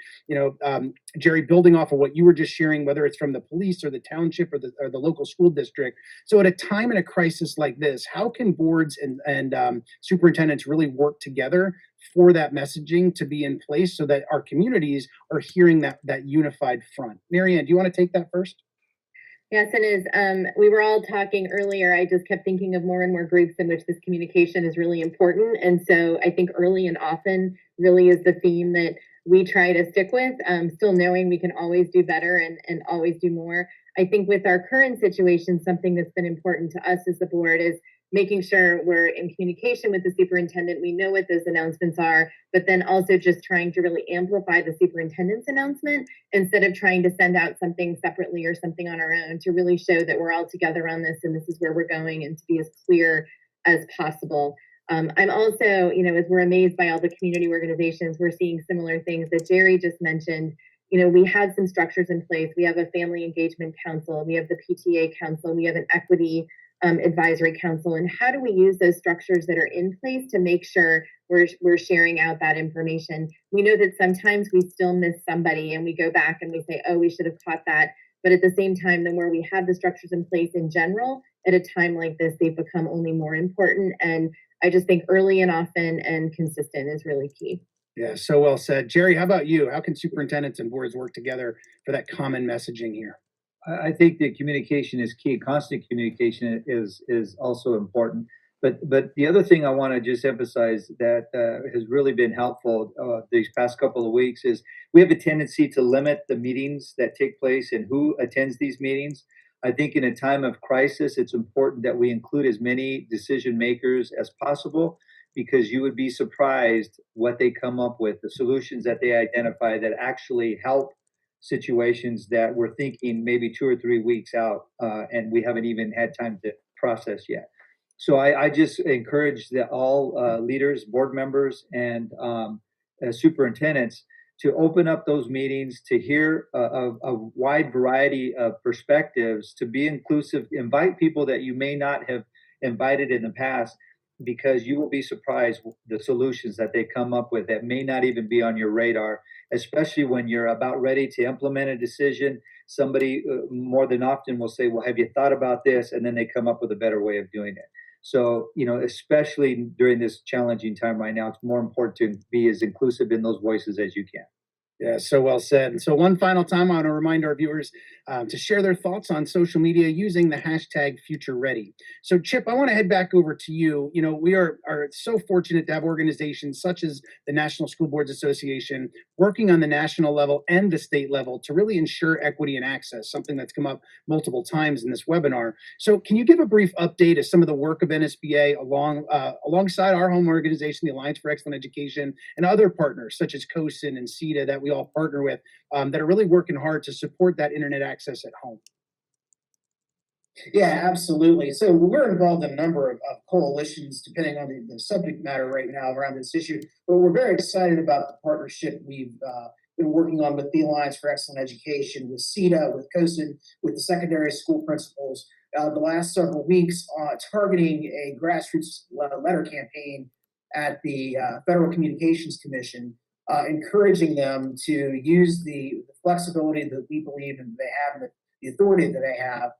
S1: Jerry, building off of what you were just sharing, whether it's from the police or the township or the local school district. So at a time in a crisis like this, how can boards and superintendents really work together for that messaging to be in place so that our communities are hearing that unified front? Mary Ann, do you want to take that first?
S3: Yes, and as we were all talking earlier, I just kept thinking of more and more groups in which this communication is really important. And so I think early and often really is the theme that we try to stick with, still knowing we can always do better and always do more. I think with our current situation, something that's been important to us as the board is making sure we're in communication with the superintendent. We know what those announcements are, but then also just trying to really amplify the superintendent's announcement instead of trying to send out something separately or something on our own, to really show that we're all together on this and this is where we're going, and to be as clear as possible. I'm also, as we're amazed by all the community organizations, we're seeing similar things that Jerry just mentioned. We had some structures in place. We have a family engagement council, we have the PTA council, we have an equity advisory council. And how do we use those structures that are in place to make sure we're sharing out that information? We know that sometimes we still miss somebody and we go back and we say, oh, we should have caught that. But at the same time, the more we have the structures in place in general, at a time like this, they've become only more important. And I just think early and often and consistent is really key.
S1: Yeah, so well said. Jerry, how about you? How can superintendents and boards work together for that common messaging here?
S2: I think that communication is key. Constant communication is also important. But the other thing I want to just emphasize that has really been helpful these past couple of weeks is we have a tendency to limit the meetings that take place and who attends these meetings. I think in a time of crisis, it's important that we include as many decision makers as possible, because you would be surprised what they come up with, the solutions that they identify that actually help situations that we're thinking maybe 2 or 3 weeks out, and we haven't even had time to process yet. So I just encourage that all leaders, board members, and superintendents to open up those meetings, to hear a wide variety of perspectives, to be inclusive, invite people that you may not have invited in the past, because you will be surprised the solutions that they come up with that may not even be on your radar, especially when you're about ready to implement a decision. Somebody more than often will say, well, have you thought about this? And then they come up with a better way of doing it. So, especially during this challenging time right now, it's more important to be as inclusive in those voices as you can.
S1: Yeah, so well said. And so one final time, I want to remind our viewers to share their thoughts on social media using the hashtag FutureReady. So Chip, I want to head back over to you. We are so fortunate to have organizations such as the National School Boards Association working on the national level and the state level to really ensure equity and access, something that's come up multiple times in this webinar. So can you give a brief update of some of the work of NSBA alongside our home organization, the Alliance for Excellent Education, and other partners such as COSIN and CETA that we all partner with that are really working hard to support that internet access at home?
S4: Yeah, absolutely. So we're involved in a number of coalitions, depending on the subject matter right now around this issue. But we're very excited about the partnership we've been working on with the Alliance for Excellent Education, with CETA, with COSID, with the secondary school principals, the last several weeks, targeting a grassroots letter campaign at the Federal Communications Commission, encouraging them to use the flexibility that we believe and they have, and the authority that they have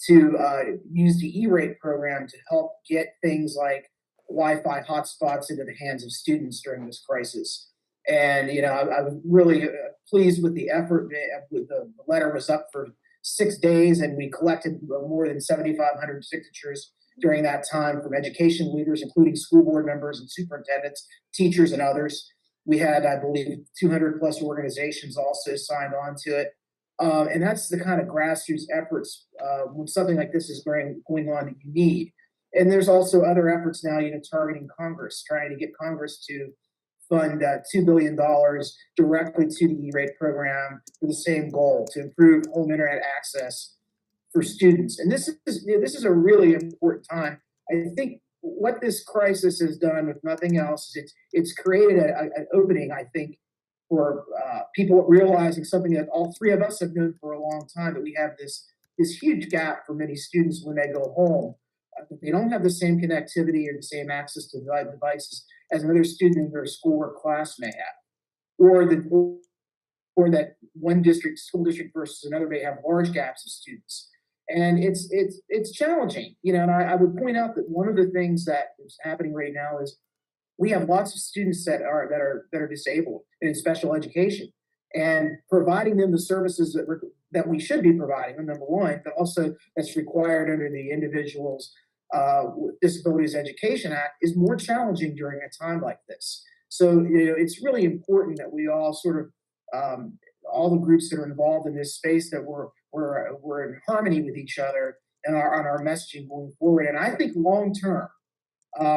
S4: to use the E-rate program to help get things like Wi-Fi hotspots into the hands of students during this crisis. And, I was really pleased with the effort. The letter was up for 6 days, and we collected more than 7,500 signatures during that time from education leaders, including school board members and superintendents, teachers, and others. We had, I believe, 200 plus organizations also signed on to it. And that's the kind of grassroots efforts when something like this is going on that you need. And there's also other efforts now, targeting Congress, trying to get Congress to fund $2 billion directly to the E-rate program for the same goal, to improve home internet access for students. And this is a really important time. I think what this crisis has done, if nothing else, is it's created an opening, I think, for people realizing something that all three of us have known for a long time, that we have this huge gap for many students when they go home. They don't have the same connectivity or the same access to devices as another student in their school or class may have, or that one school district versus another may have large gaps of students. And it's challenging, and I would point out that one of the things that is happening right now is we have lots of students that are disabled and in special education, and providing them the services that we should be providing them, number one, but also that's required under the Individuals with Disabilities Education Act, is more challenging during a time like this. So it's really important that we all sort of all the groups that are involved in this space, that we're in harmony with each other and on our messaging going forward. And I think long term,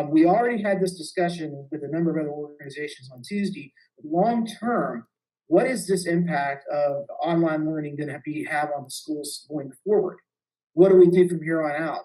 S4: we already had this discussion with a number of other organizations on Tuesday. Long term, what is this impact of online learning going to have on the schools going forward? What do we do from here on out?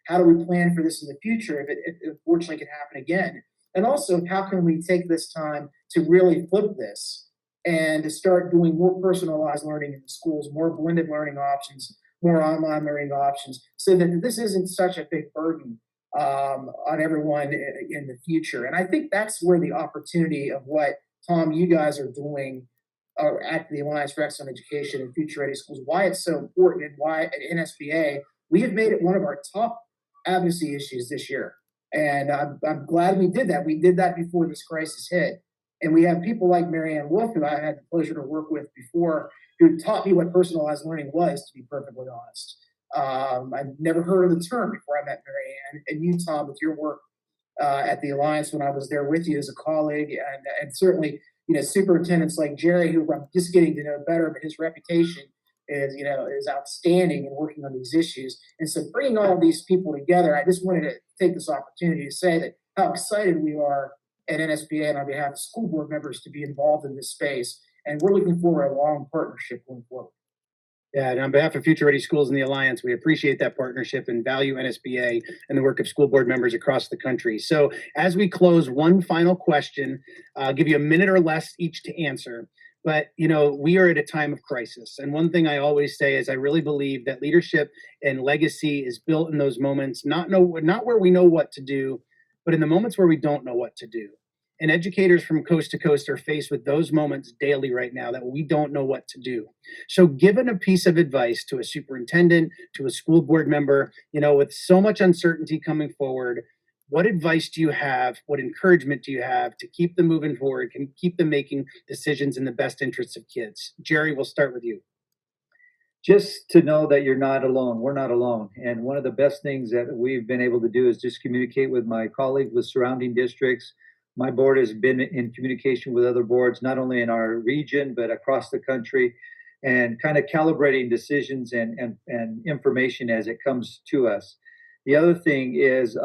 S4: How do we plan for this in the future if it unfortunately can happen again? And also, how can we take this time to really flip this and to start doing more personalized learning in the schools, more blended learning options, more online learning options, so that this isn't such a big burden on everyone in the future. And I think that's where the opportunity of what, Tom, you guys are doing at the Alliance for Excellent Education and Future Ready Schools, why it's so important, and why at NSBA we have made it one of our top advocacy issues this year. And I'm glad we did that. We did that before this crisis hit. And we have people like Ann Woolf, who I had the pleasure to work with before, who taught me what personalized learning was, to be perfectly honest. I'd never heard of the term before I met Ann, and you, Tom, with your work at the Alliance when I was there with you as a colleague, and certainly, superintendents like Jerry, who I'm just getting to know better, but his reputation is outstanding in working on these issues. And so bringing all of these people together, I just wanted to take this opportunity to say that how excited we are at NSBA and on behalf of school board members to be involved in this space. And we're looking for a long partnership going forward.
S1: Yeah, and on behalf of Future Ready Schools and the Alliance, we appreciate that partnership and value NSBA and the work of school board members across the country. So as we close, one final question. I'll give you a minute or less each to answer. But, we are at a time of crisis. And one thing I always say is I really believe that leadership and legacy is built in those moments, not where we know what to do, but in the moments where we don't know what to do. And educators from coast to coast are faced with those moments daily right now that we don't know what to do. So given a piece of advice to a superintendent, to a school board member, with so much uncertainty coming forward, what advice do you have? What encouragement do you have to keep them moving forward and keep them making decisions in the best interests of kids? Jerry, we'll start with you.
S2: Just to know that you're not alone. We're not alone. And one of the best things that we've been able to do is just communicate with my colleagues with surrounding districts. My board has been in communication with other boards, not only in our region, but across the country, and kind of calibrating decisions and information as it comes to us. The other thing is,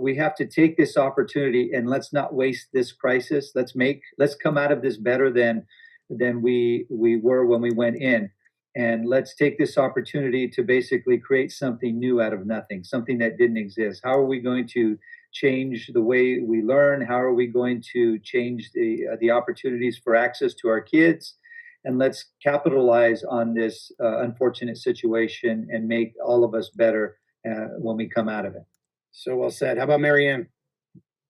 S2: we have to take this opportunity and let's not waste this crisis. Let's come out of this better than we were when we went in. And let's take this opportunity to basically create something new out of nothing, something that didn't exist. How are we going to change the way we learn? How are we going to change the opportunities for access to our kids? And let's capitalize on this unfortunate situation and make all of us better when we come out of it.
S1: So well said. How about Mary Ann?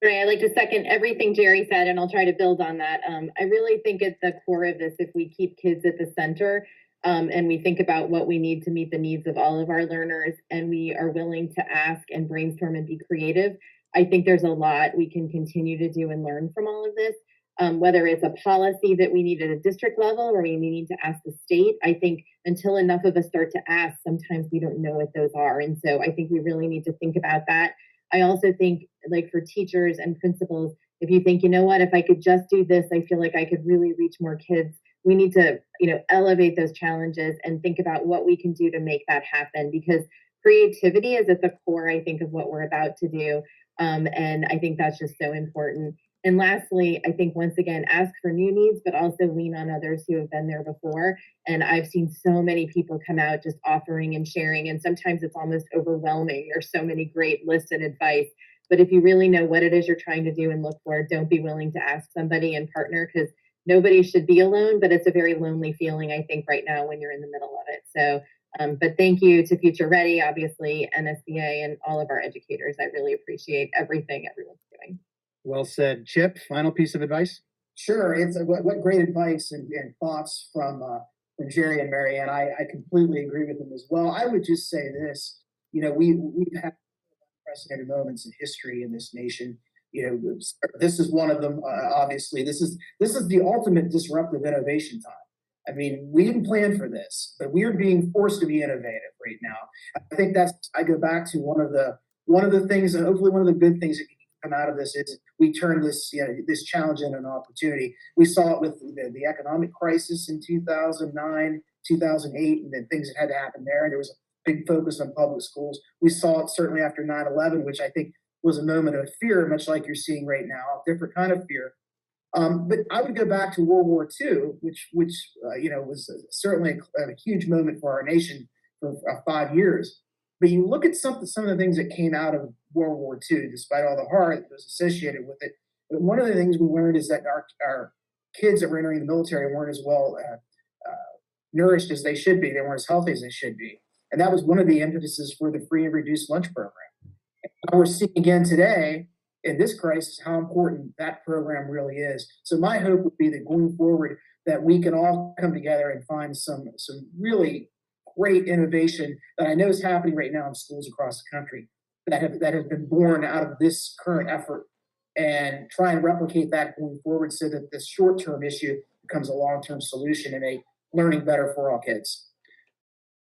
S3: Right, I'd like to second everything Jerry said, and I'll try to build on that. I really think at the core of this, if we keep kids at the center, and we think about what we need to meet the needs of all of our learners, and we are willing to ask and brainstorm and be creative, I think there's a lot we can continue to do and learn from all of this. Whether it's a policy that we need at a district level or we need to ask the state, I think until enough of us start to ask, sometimes we don't know what those are. And so I think we really need to think about that. I also think, like, for teachers and principals, if you think, you know what, if I could just do this, I feel like I could really reach more kids. We need to, elevate those challenges and think about what we can do to make that happen, because creativity is at the core, I think, of what we're about to do. And I think that's just so important. And lastly, I think, once again, ask for new needs, but also lean on others who have been there before. And I've seen so many people come out just offering and sharing, and sometimes it's almost overwhelming. There's so many great lists and advice. But if you really know what it is you're trying to do and look for, don't be willing to ask somebody and partner, because nobody should be alone, but it's a very lonely feeling, I think, right now when you're in the middle of it. So, but thank you to Future Ready, obviously, NSBA, and all of our educators. I really appreciate everything everyone's doing.
S1: Well said. Chip, final piece of advice?
S4: Sure, it's what great advice and thoughts from Jerry and Mary Ann. I completely agree with them as well. I would just say this: we've had unprecedented moments in history in this nation. This is one of them. Obviously, this is the ultimate disruptive innovation time. I mean, we didn't plan for this, but we are being forced to be innovative right now. I think I go back to one of the things, and hopefully one of the good things that come out of this is we turn this challenge into an opportunity. We saw it with the economic crisis in 2009, 2008, and then things that had to happen there. And there was a big focus on public schools. We saw it certainly after 9/11, which I think was a moment of fear, much like you're seeing right now, a different kind of fear. But I would go back to World War II, which was certainly a huge moment for our nation for 5 years. But you look at some of the things that came out of World War II, despite all the horror that was associated with it. But one of the things we learned is that our kids that were entering the military weren't as well nourished as they should be. They weren't as healthy as they should be. And that was one of the impetuses for the free and reduced lunch program. And we're seeing again today in this crisis how important that program really is. So my hope would be that going forward, that we can all come together and find some really great innovation that I know is happening right now in schools across the country that have been born out of this current effort, and try and replicate that going forward so that this short-term issue becomes a long-term solution and make learning better for all kids.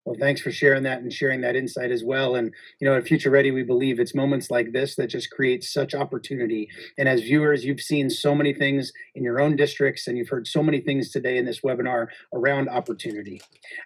S1: Well, thanks for sharing that and sharing that insight as well. And, at Future Ready, we believe it's moments like this that just create such opportunity. And as viewers, you've seen so many things in your own districts, and you've heard so many things today in this webinar around opportunity.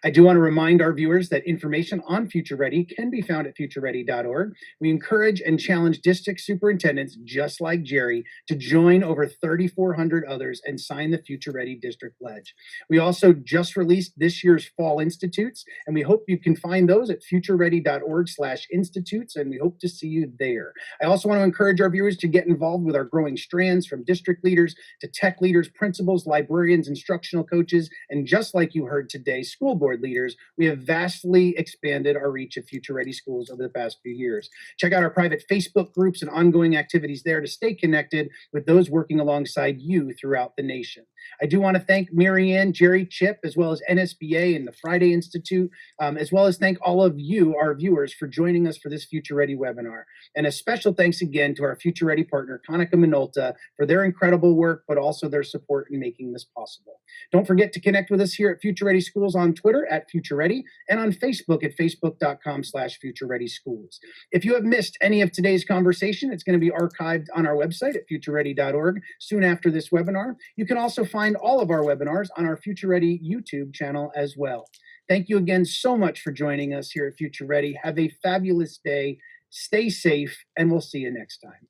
S1: I do want to remind our viewers that information on Future Ready can be found at futureready.org. We encourage and challenge district superintendents, just like Jerry, to join over 3,400 others and sign the Future Ready District Pledge. We also just released this year's Fall Institutes, and we hope you can find those at futureready.org/institutes, and we hope to see you there. I also want to encourage our viewers to get involved with our growing strands, from district leaders to tech leaders, principals, librarians, instructional coaches, and just like you heard today, school board leaders. We have vastly expanded our reach at Future Ready Schools over the past few years. Check out our private Facebook groups and ongoing activities there to stay connected with those working alongside you throughout the nation. I do want to thank Mary Ann, Jerry, Chip, as well as NSBA and the Friday Institute, as well as thank all of you, our viewers, for joining us for this Future Ready webinar. And a special thanks again to our Future Ready partner, Konica Minolta, for their incredible work, but also their support in making this possible. Don't forget to connect with us here at Future Ready Schools on Twitter at Future Ready, and on Facebook at facebook.com/Future Ready Schools. If you have missed any of today's conversation, it's going to be archived on our website at futureready.org soon after this webinar. You can also find all of our webinars on our Future Ready YouTube channel as well. Thank you again so much for joining us here at Future Ready. Have a fabulous day. Stay safe, and we'll see you next time.